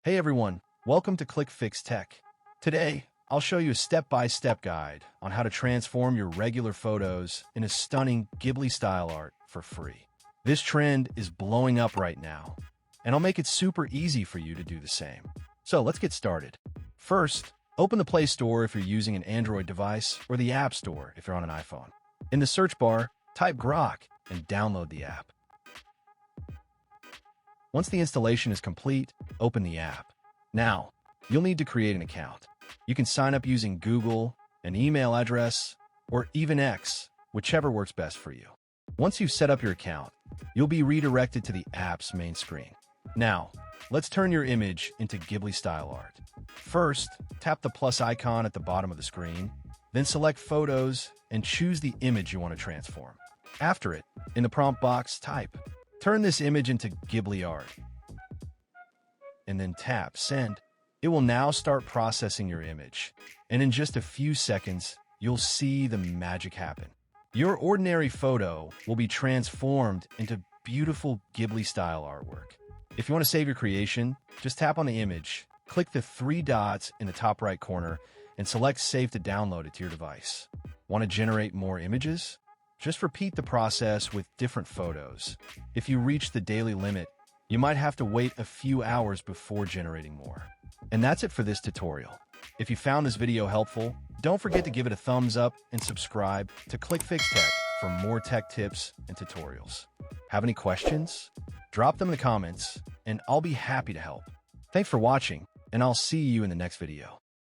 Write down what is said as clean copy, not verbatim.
Hey everyone, welcome to Click Fix Tech. Today, I'll show you a step-by-step guide on how to transform your regular photos into stunning Ghibli-style art for free. This trend is blowing up right now, and I'll make it super easy for you to do the same. So let's get started. First, open the Play Store if you're using an Android device or the App Store if you're on an iPhone. In the search bar, type Grok and download the app. Once the installation is complete, open the app. Now, you'll need to create an account. You can sign up using Google, an email address, or even X, whichever works best for you. Once you've set up your account, you'll be redirected to the app's main screen. Now, let's turn your image into Ghibli-style art. First, tap the plus icon at the bottom of the screen, then select Photos and choose the image you want to transform. After it, in the prompt box, type, "Turn this image into Ghibli art," and then tap Send. It will now start processing your image, and in just a few seconds, you'll see the magic happen. Your ordinary photo will be transformed into beautiful Ghibli-style artwork. If you want to save your creation, just tap on the image, click the three dots in the top right corner, and select Save to download it to your device. Want to generate more images? Just repeat the process with different photos. If you reach the daily limit, you might have to wait a few hours before generating more. And that's it for this tutorial. If you found this video helpful, don't forget to give it a thumbs up and subscribe to Click Fix Tech for more tech tips and tutorials. Have any questions? Drop them in the comments, and I'll be happy to help. Thanks for watching, and I'll see you in the next video.